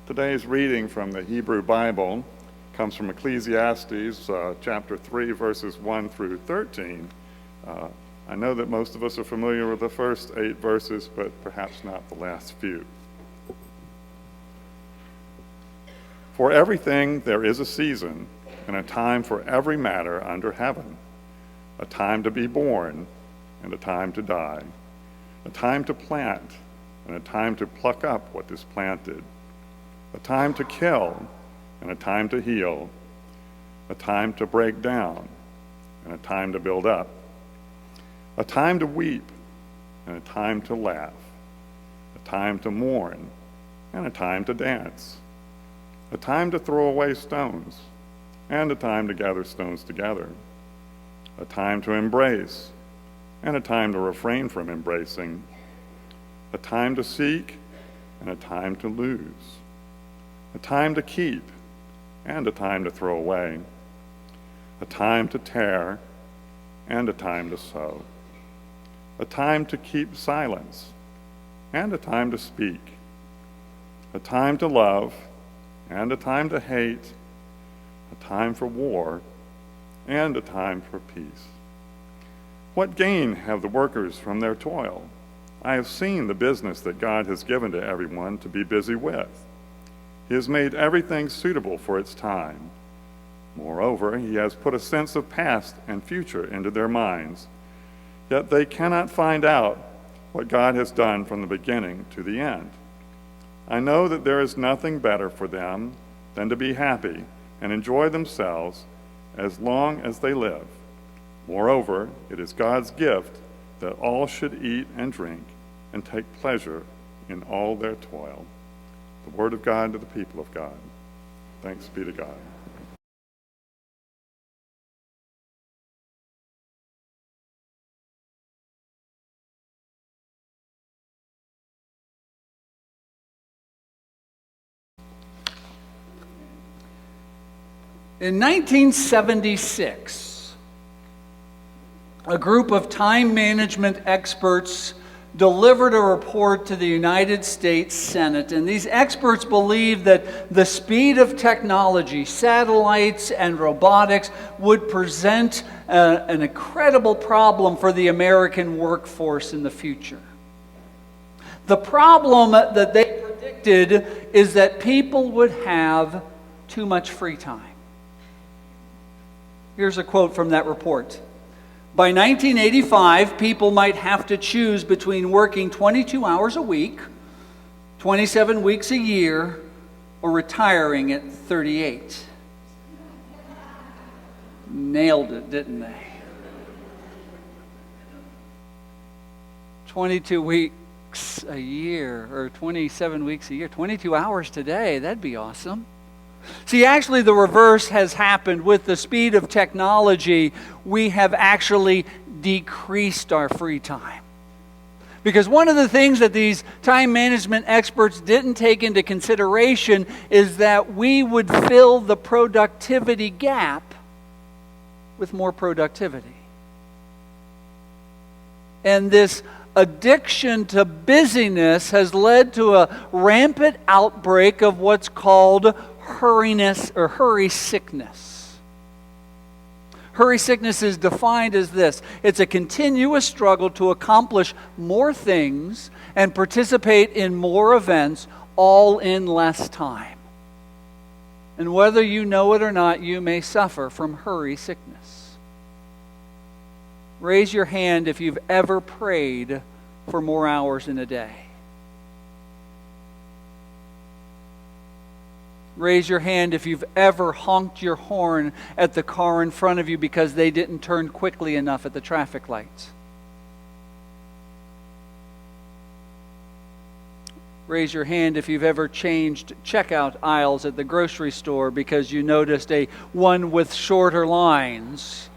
Today's reading from the Hebrew Bible comes from Ecclesiastes chapter 3, verses 1 through 13. I know that most of us are familiar with the first 8 verses, but perhaps not the last few. For everything there is a season, and a time for every matter under heaven, a time to be born, and a time to die, a time to plant, and a time to pluck up what is planted, a time to kill, and a time to heal, a time to break down, and a time to build up, a time to weep, and a time to laugh, a time to mourn, and a time to dance, a time to throw away stones, and a time to gather stones together, a time to embrace, and a time to refrain from embracing, a time to seek, and a time to lose, a time to keep, and a time to throw away, a time to tear, and a time to sow, a time to keep silence, and a time to speak, a time to love, and a time to hate, a time for war, and a time for peace. What gain have the workers from their toil? I have seen the business that God has given to everyone to be busy with. He has made everything suitable for its time. Moreover, he has put a sense of past and future into their minds, yet they cannot find out what God has done from the beginning to the end. I know that there is nothing better for them than to be happy and enjoy themselves as long as they live. Moreover, it is God's gift that all should eat and drink and take pleasure in all their toil. The word of God to the people of God. Thanks be to God. In 1976, a group of time management experts delivered a report to the United States Senate, and these experts believed that the speed of technology, satellites and robotics, would present an incredible problem for the American workforce in the future. The problem that they predicted is that people would have too much free time. Here's a quote from that report. By 1985, people might have to choose between working 22 hours a week, 27 weeks a year, or retiring at 38. Nailed it, didn't they? 22 weeks a year, or 27 weeks a year, 22 hours today, that'd be awesome. See, actually the reverse has happened. With the speed of technology, we have actually decreased our free time. Because one of the things that these time management experts didn't take into consideration is that we would fill the productivity gap with more productivity. And this addiction to busyness has led to a rampant outbreak of what's called hurriness or hurry sickness. Hurry sickness is defined as this: it's a continuous struggle to accomplish more things and participate in more events, all in less time. And whether you know it or not, you may suffer from hurry sickness. Raise your hand if you've ever prayed for more hours in a day. Raise your hand if you've ever honked your horn at the car in front of you because they didn't turn quickly enough at the traffic lights. Raise your hand if you've ever changed checkout aisles at the grocery store because you noticed a one with shorter lines.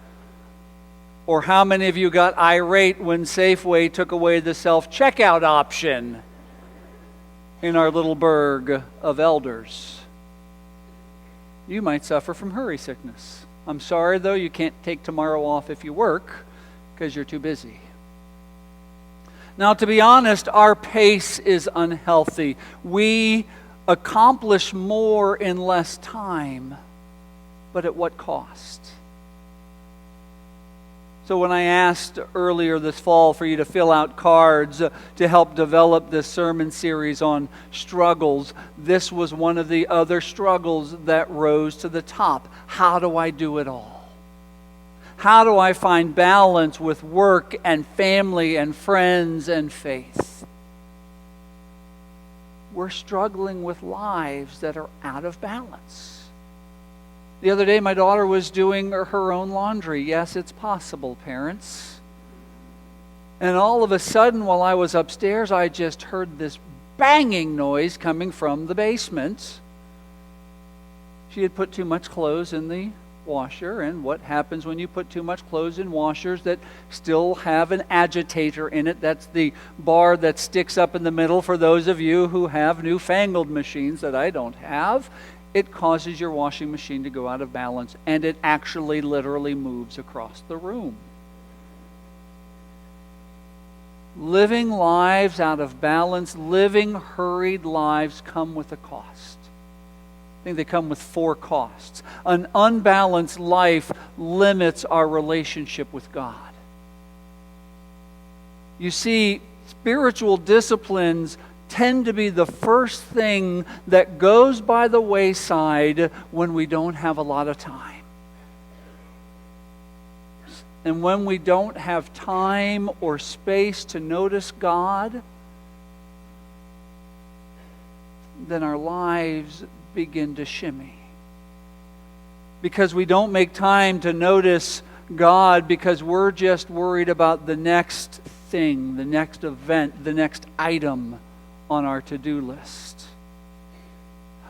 Or how many of you got irate when Safeway took away the self-checkout option in our little burg of elders? You might suffer from hurry sickness. I'm sorry, though, you can't take tomorrow off if you work because you're too busy. Now, to be honest, our pace is unhealthy. We accomplish more in less time, but at what cost? So when I asked earlier this fall for you to fill out cards to help develop this sermon series on struggles, this was one of the other struggles that rose to the top. How do I do it all? How do I find balance with work and family and friends and faith? We're struggling with lives that are out of balance. The other day, my daughter was doing her own laundry. Yes, it's possible, parents. And all of a sudden, while I was upstairs, I just heard this banging noise coming from the basement. She had put too much clothes in the washer, and what happens when you put too much clothes in washers that still have an agitator in it? That's the bar that sticks up in the middle for those of you who have newfangled machines that I don't have. It causes your washing machine to go out of balance, and it actually literally moves across the room. Living lives out of balance, living hurried lives come with a cost. I think they come with 4 costs. An unbalanced life limits our relationship with God. You see, spiritual disciplines tend to be the first thing that goes by the wayside when we don't have a lot of time. And when we don't have time or space to notice God, then our lives begin to shimmy. Because we don't make time to notice God because we're just worried about the next thing, the next event, the next item on our to-do list.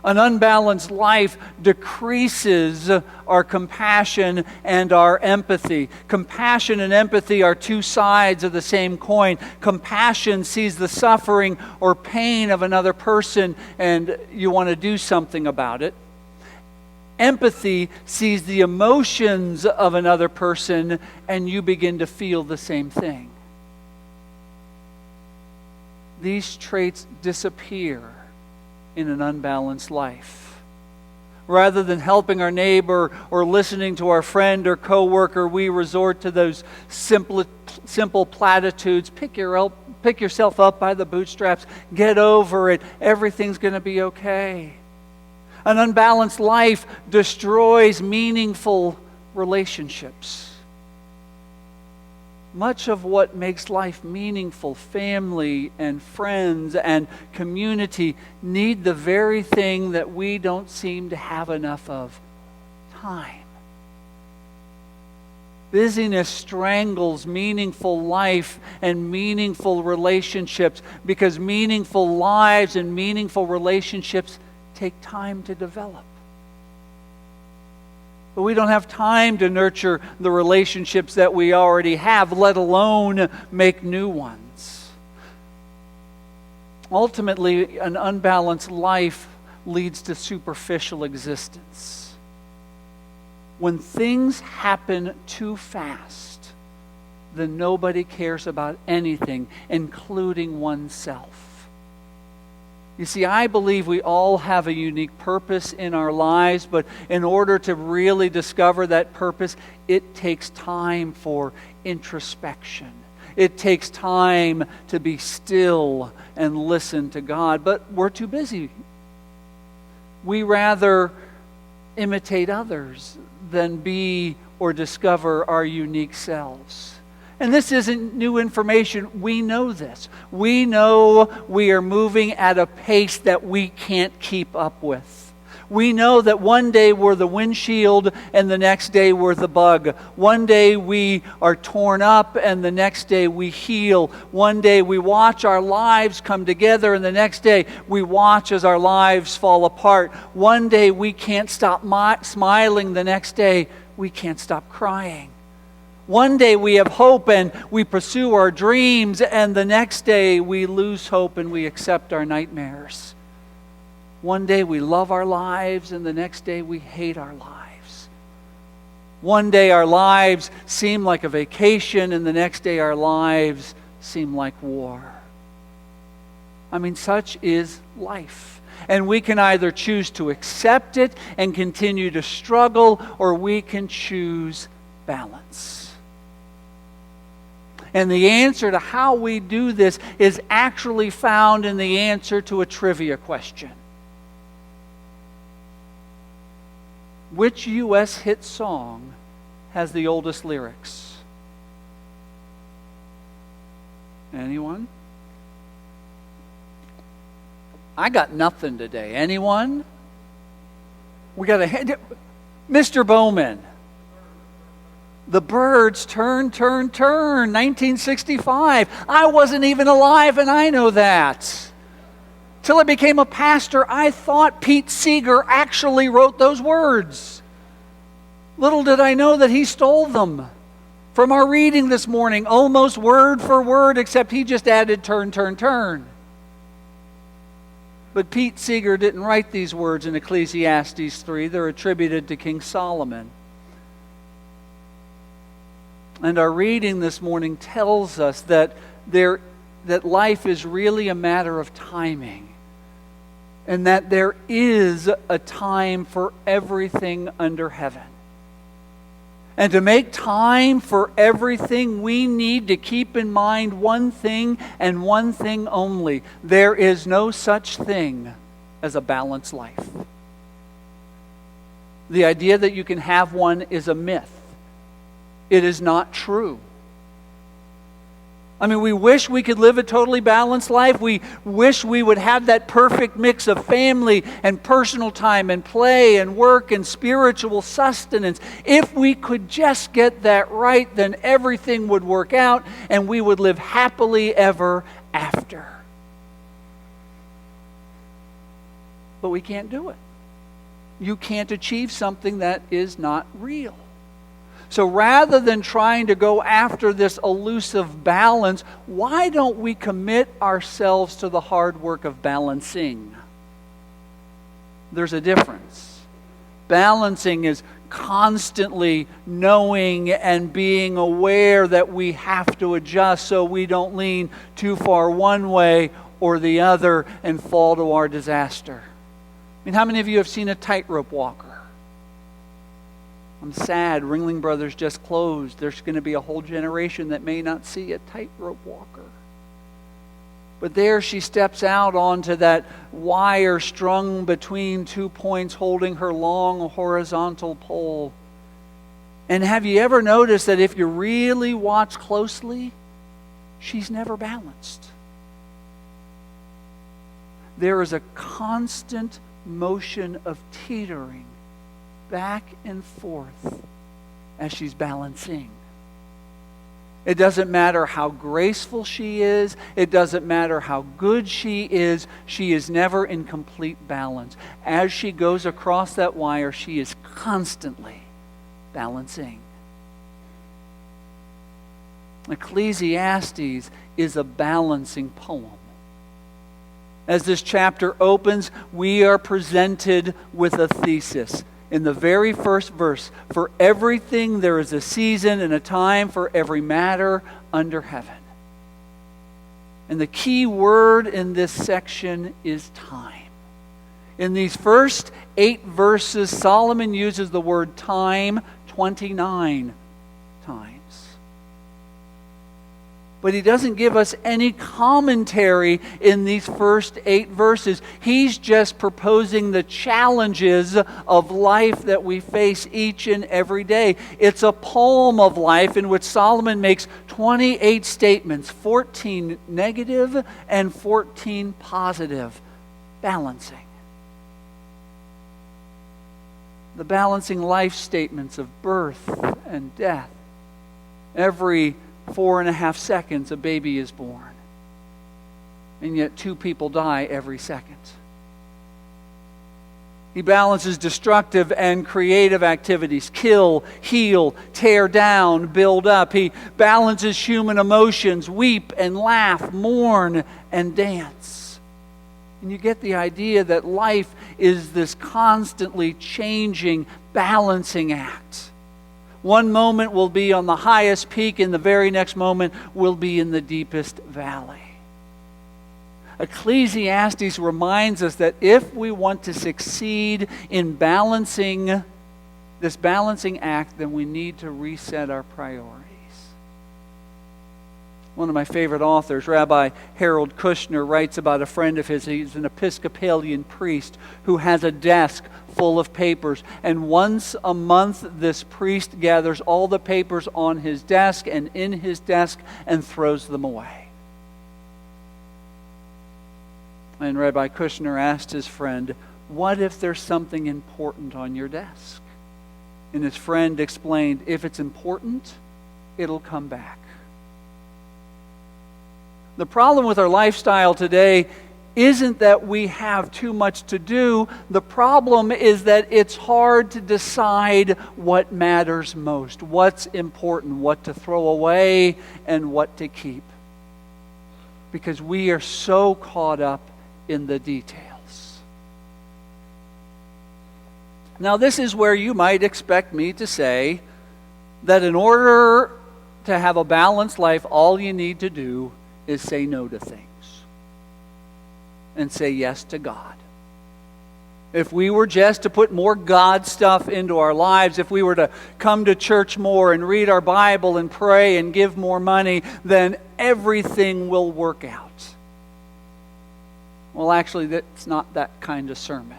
An unbalanced life decreases our compassion and our empathy. Compassion and empathy are 2 sides of the same coin. Compassion sees the suffering or pain of another person and you want to do something about it. Empathy sees the emotions of another person and you begin to feel the same thing. These traits disappear in an unbalanced life. Rather than helping our neighbor or listening to our friend or coworker, we resort to those simple platitudes. Pick yourself up by the bootstraps. Get over it. Everything's going to be okay. An unbalanced life destroys meaningful relationships. Much of what makes life meaningful, family and friends and community, need the very thing that we don't seem to have enough of: time. Busyness strangles meaningful life and meaningful relationships because meaningful lives and meaningful relationships take time to develop. But we don't have time to nurture the relationships that we already have, let alone make new ones. Ultimately, an unbalanced life leads to superficial existence. When things happen too fast, then nobody cares about anything, including oneself. You see, I believe we all have a unique purpose in our lives, but in order to really discover that purpose, it takes time for introspection. It takes time to be still and listen to God, but we're too busy. We rather imitate others than be or discover our unique selves. And this isn't new information. We know this. We know we are moving at a pace that we can't keep up with. We know that one day we're the windshield and the next day we're the bug. One day we are torn up and the next day we heal. One day we watch our lives come together and the next day we watch as our lives fall apart. One day we can't stop smiling, the next day we can't stop crying. One day we have hope and we pursue our dreams, and the next day we lose hope and we accept our nightmares. One day we love our lives and the next day we hate our lives. One day our lives seem like a vacation and the next day our lives seem like war. I mean, such is life. And we can either choose to accept it and continue to struggle, or we can choose balance. And the answer to how we do this is actually found in the answer to a trivia question. Which U.S. hit song has the oldest lyrics? Anyone? I got nothing today. Anyone? We got a Mr. Bowman. The Byrds, Turn, Turn, Turn, 1965. I wasn't even alive, and I know that. Till I became a pastor, I thought Pete Seeger actually wrote those words. Little did I know that he stole them from our reading this morning, almost word for word, except he just added turn, turn, turn. But Pete Seeger didn't write these words in Ecclesiastes 3. They're attributed to King Solomon. And our reading this morning tells us that life is really a matter of timing, and that there is a time for everything under heaven. And to make time for everything, we need to keep in mind one thing and one thing only. There is no such thing as a balanced life. The idea that you can have one is a myth. It is not true. I mean, we wish we could live a totally balanced life. We wish we would have that perfect mix of family and personal time and play and work and spiritual sustenance. If we could just get that right, then everything would work out and we would live happily ever after. But we can't do it. You can't achieve something that is not real. So rather than trying to go after this elusive balance, why don't we commit ourselves to the hard work of balancing? There's a difference. Balancing is constantly knowing and being aware that we have to adjust so we don't lean too far one way or the other and fall to our disaster. I mean, how many of you have seen a tightrope walker? I'm sad Ringling Brothers just closed. There's going to be a whole generation that may not see a tightrope walker. But there she steps out onto that wire strung between 2 points holding her long horizontal pole. And have you ever noticed that if you really watch closely, she's never balanced? There is a constant motion of teetering back and forth as she's balancing. It doesn't matter how graceful she is. It doesn't matter how good she is never in complete balance. As she goes across that wire, she is constantly balancing. Ecclesiastes is a balancing poem. As this chapter opens, we are presented with a thesis. In the very first verse, for everything there is a season and a time for every matter under heaven. And the key word in this section is time. In these first 8 verses, Solomon uses the word time 29 times. But he doesn't give us any commentary in these first 8 verses. He's just proposing the challenges of life that we face each and every day. It's a poem of life in which Solomon makes 28 statements, 14 negative and 14 positive, balancing. The balancing life statements of birth and death. Every 4.5 seconds a baby is born. And yet 2 people die every second. He balances destructive and creative activities. Kill, heal, tear down, build up. He balances human emotions. Weep and laugh, mourn and dance. And you get the idea that life is this constantly changing, balancing act. One moment will be on the highest peak, and the very next moment will be in the deepest valley. Ecclesiastes reminds us that if we want to succeed in balancing this balancing act, then we need to reset our priorities. One of my favorite authors, Rabbi Harold Kushner, writes about a friend of his. He's an Episcopalian priest who has a desk full of papers. And once a month, this priest gathers all the papers on his desk and in his desk and throws them away. And Rabbi Kushner asked his friend, "What if there's something important on your desk?" And his friend explained, "If it's important, it'll come back." The problem with our lifestyle today isn't that we have too much to do. The problem is that it's hard to decide what matters most, what's important, what to throw away, and what to keep. Because we are so caught up in the details. Now, this is where you might expect me to say that in order to have a balanced life, all you need to do is say no to things and say yes to God. If we were just to put more God stuff into our lives, if we were to come to church more and read our Bible and pray and give more money, then everything will work out. Well, actually, that's not that kind of sermon.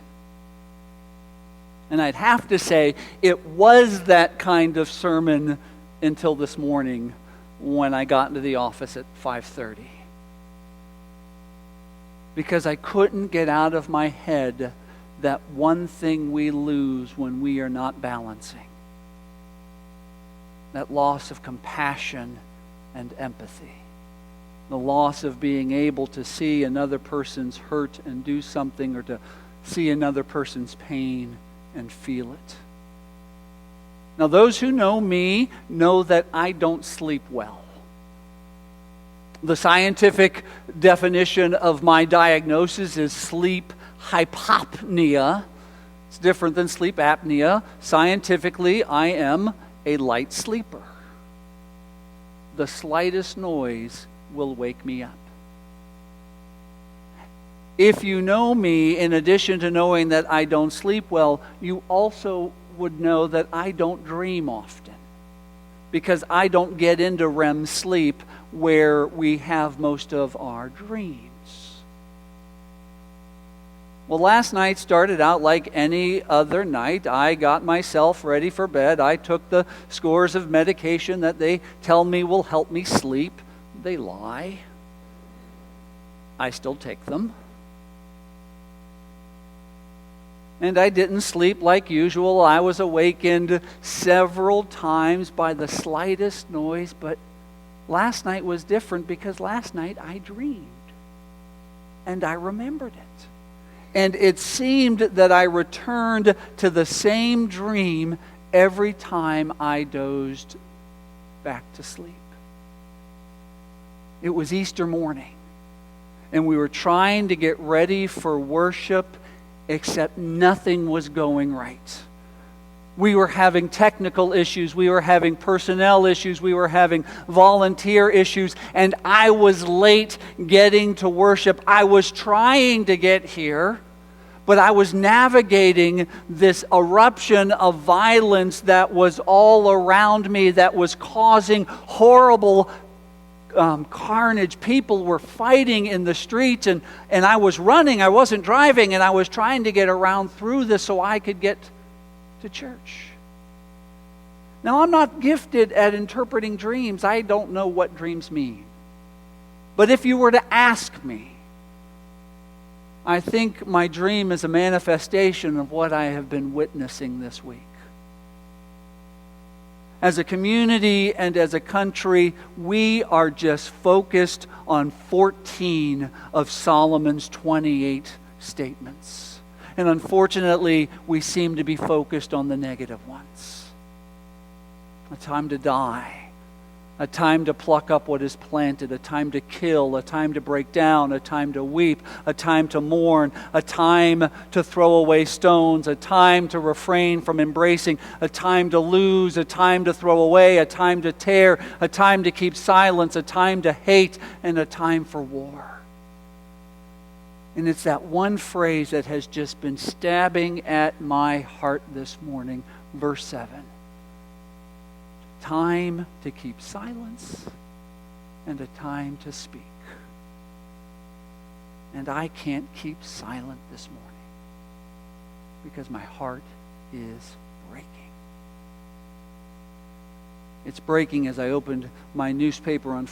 And I'd have to say it was that kind of sermon until this morning when I got into the office at 5:30. Because I couldn't get out of my head that one thing we lose when we are not balancing. That loss of compassion and empathy. The loss of being able to see another person's hurt and do something, or to see another person's pain and feel it. Now, those who know me know that I don't sleep well. The scientific definition of my diagnosis is sleep hypopnea. It's different than sleep apnea. Scientifically, I am a light sleeper. The slightest noise will wake me up. If you know me, in addition to knowing that I don't sleep well, you also would know that I don't dream often, because I don't get into REM sleep where we have most of our dreams. Well, last night started out like any other night. I got myself ready for bed. I took the scores of medication that they tell me will help me sleep. They lie. I still take them. And I didn't sleep like usual. I was awakened several times by the slightest noise, but last night was different because last night I dreamed. And I remembered it. And it seemed that I returned to the same dream every time I dozed back to sleep. It was Easter morning, and we were trying to get ready for worship, except nothing was going right. We were having technical issues. We were having personnel issues. We were having volunteer issues. And I was late getting to worship. I was trying to get here, but I was navigating this eruption of violence that was all around me, that was causing horrible carnage. People were fighting in the streets, and I was running. I wasn't driving, and I was trying to get around through this so I could get to church. Now, I'm not gifted at interpreting dreams. I don't know what dreams mean. But if you were to ask me, I think my dream is a manifestation of what I have been witnessing this week. As a community and as a country, we are just focused on 14 of Solomon's 28 statements. And unfortunately, we seem to be focused on the negative ones. A time to die. A time to pluck up what is planted, a time to kill, a time to break down, a time to weep, a time to mourn, a time to throw away stones, a time to refrain from embracing, a time to lose, a time to throw away, a time to tear, a time to keep silence, a time to hate, and a time for war. And it's that one phrase that has just been stabbing at my heart this morning. Verse 7. Time to keep silence and a time to speak. And I can't keep silent this morning because my heart is breaking. It's breaking as I opened my newspaper on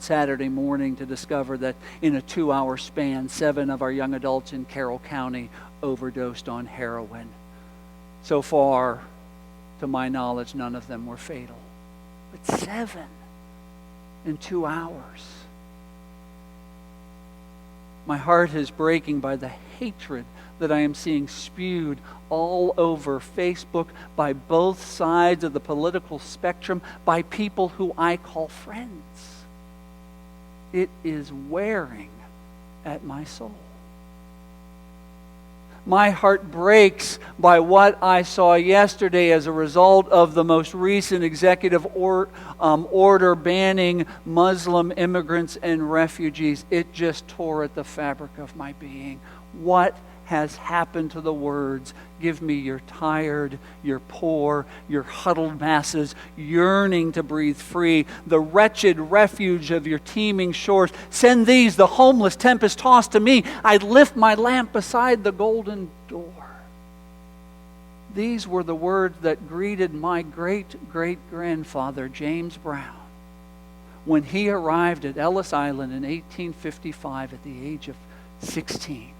Saturday morning to discover that in a 2-hour span, 7 of our young adults in Carroll County overdosed on heroin. So far, to my knowledge, none of them were fatal. But 7 in 2 hours. My heart is breaking by the hatred that I am seeing spewed all over Facebook by both sides of the political spectrum, by people who I call friends. It is wearing at my soul. My heart breaks by what I saw yesterday as a result of the most recent executive order banning Muslim immigrants and refugees. It just tore at the fabric of my being. What has happened to the words, "Give me your tired, your poor, your huddled masses, yearning to breathe free, the wretched refuge of your teeming shores. Send these, the homeless, tempest-tossed to me. I'd lift my lamp beside the golden door." These were the words that greeted my great-great-grandfather, James Brown, when he arrived at Ellis Island in 1855 at the age of 16.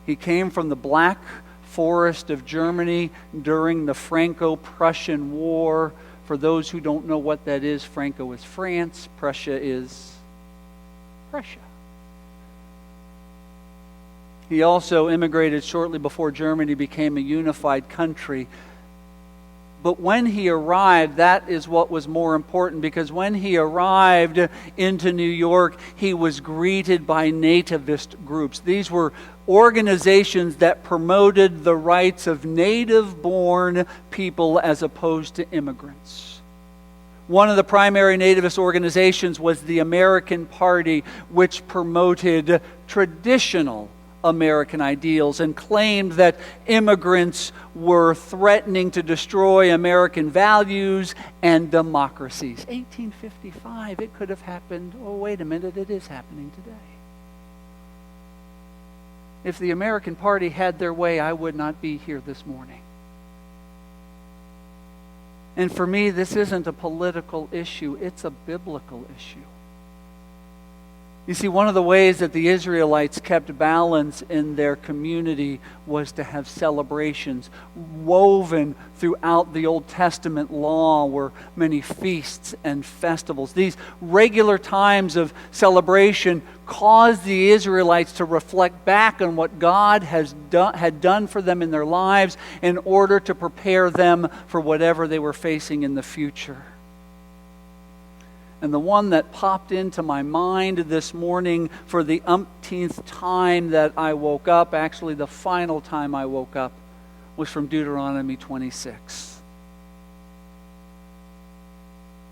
He came from the Black Forest of Germany during the Franco-Prussian War. For those who don't know what that is, Franco is France, Prussia is Prussia. He also immigrated shortly before Germany became a unified country. But when he arrived, that is what was more important, because when he arrived into New York, he was greeted by nativist groups. These were organizations that promoted the rights of native-born people as opposed to immigrants. One of the primary nativist organizations was the American Party, which promoted traditional American ideals and claimed that immigrants were threatening to destroy American values and democracies. 1855, it could have happened. Oh, wait a minute, it is happening today. If the American Party had their way, I would not be here this morning. And for me, this isn't a political issue, it's a biblical issue. You see, one of the ways that the Israelites kept balance in their community was to have celebrations. Woven throughout the Old Testament law were many feasts and festivals. These regular times of celebration caused the Israelites to reflect back on what God had done for them in their lives in order to prepare them for whatever they were facing in the future. And the one that popped into my mind this morning for the umpteenth time that I woke up, actually the final time I woke up, was from Deuteronomy 26.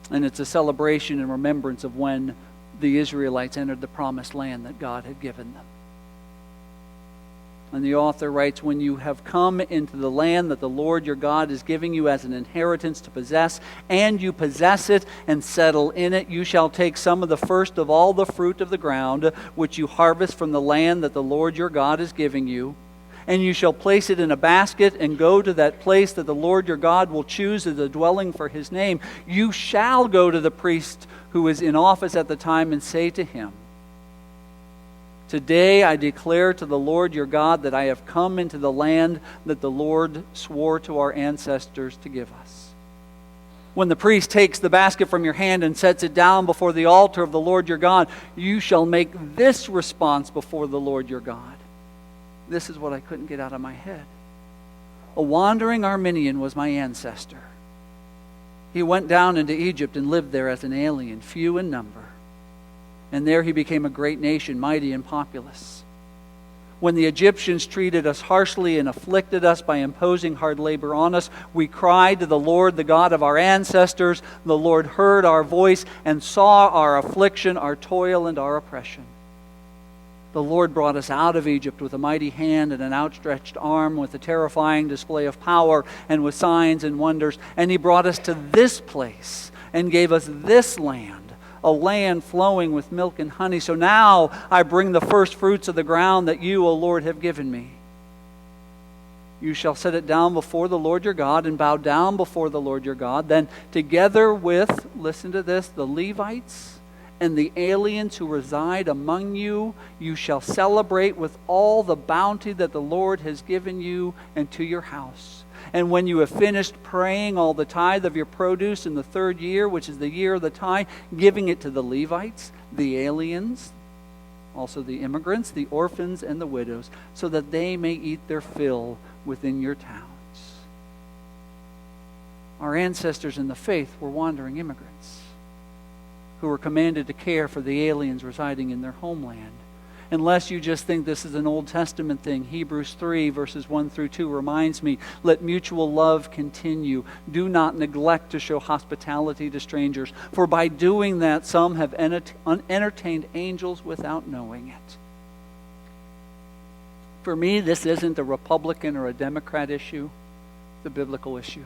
And it's a celebration and remembrance of when the Israelites entered the promised land that God had given them. And the author writes, "When you have come into the land that the Lord your God is giving you as an inheritance to possess, and you possess it and settle in it, you shall take some of the first of all the fruit of the ground, which you harvest from the land that the Lord your God is giving you. And you shall place it in a basket and go to that place that the Lord your God will choose as a dwelling for his name. You shall go to the priest who is in office at the time and say to him, Today I declare to the Lord your God that I have come into the land that the Lord swore to our ancestors to give us. When the priest takes the basket from your hand and sets it down before the altar of the Lord your God, you shall make this response before the Lord your God." This is what I couldn't get out of my head. "A wandering Armenian was my ancestor. He went down into Egypt and lived there as an alien, few in number. And there he became a great nation, mighty and populous. When the Egyptians treated us harshly and afflicted us by imposing hard labor on us, we cried to the Lord, the God of our ancestors. The Lord heard our voice and saw our affliction, our toil, and our oppression. The Lord brought us out of Egypt with a mighty hand and an outstretched arm, with a terrifying display of power and with signs and wonders. And He brought us to this place and gave us this land, a land flowing with milk and honey. So now I bring the first fruits of the ground that you, O Lord, have given me. You shall set it down before the Lord your God and bow down before the Lord your God. Then together with, listen to this, the Levites and the aliens who reside among you, you shall celebrate with all the bounty that the Lord has given you and to your house. And when you have finished praying all the tithe of your produce in the 3rd year, which is the year of the tithe, giving it to the Levites, the aliens, also the immigrants, the orphans, and the widows, so that they may eat their fill within your towns. Our ancestors in the faith were wandering immigrants who were commanded to care for the aliens residing in their homeland. Unless you just think this is an Old Testament thing, Hebrews 3 verses 1 through 2 reminds me, let mutual love continue. Do not neglect to show hospitality to strangers, for by doing that some have entertained angels without knowing it. For me, this isn't a Republican or a Democrat issue, it's a biblical issue.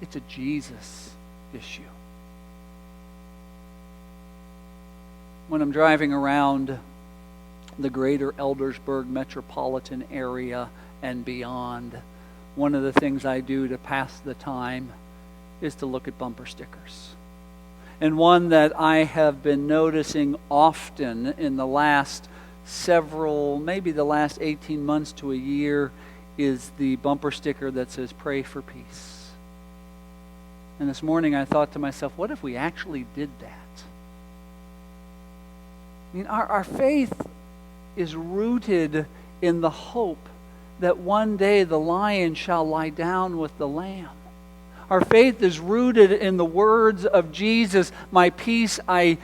It's a Jesus issue. When I'm driving around the greater Eldersburg metropolitan area and beyond, one of the things I do to pass the time is to look at bumper stickers. And one that I have been noticing often in the last maybe the last 18 months to a year, is the bumper sticker that says, "Pray for peace." And this morning I thought to myself, what if we actually did that? I mean, our faith is rooted in the hope that one day the lion shall lie down with the lamb. Our faith is rooted in the words of Jesus, "My peace I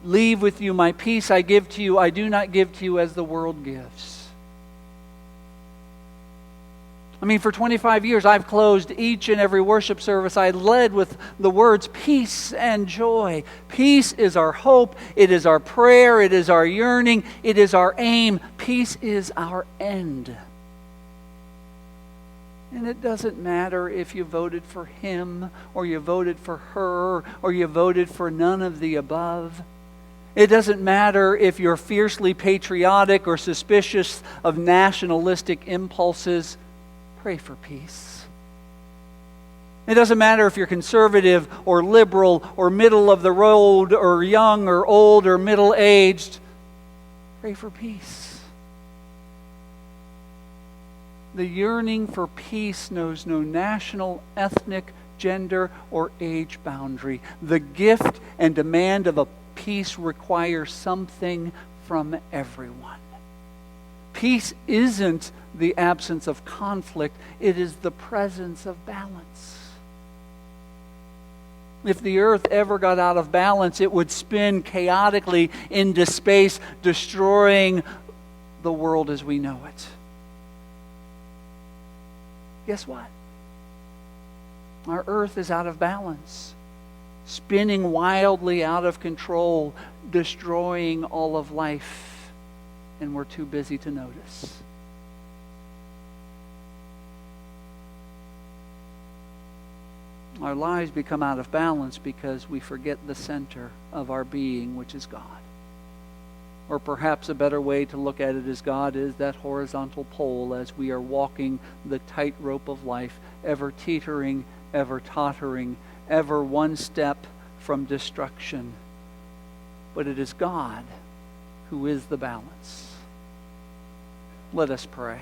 leave with you, my peace I give to you. I do not give to you as the world gives." I mean, for 25 years, I've closed each and every worship service I led with the words peace and joy. Peace is our hope. It is our prayer. It is our yearning. It is our aim. Peace is our end. And it doesn't matter if you voted for him or you voted for her or you voted for none of the above. It doesn't matter if you're fiercely patriotic or suspicious of nationalistic impulses. Pray for peace. It doesn't matter if you're conservative or liberal or middle of the road or young or old or middle-aged. Pray for peace. The yearning for peace knows no national, ethnic, gender, or age boundary. The gift and demand of a peace requires something from everyone. Peace isn't the absence of conflict, it is the presence of balance. If the earth ever got out of balance, it would spin chaotically into space, destroying the world as we know it. Guess what? Our earth is out of balance, spinning wildly out of control, destroying all of life, and we're too busy to notice. Our lives become out of balance because we forget the center of our being, which is God. Or perhaps a better way to look at it as God is that horizontal pole as we are walking the tightrope of life, ever teetering, ever tottering, ever one step from destruction. But it is God who is the balance. Let us pray.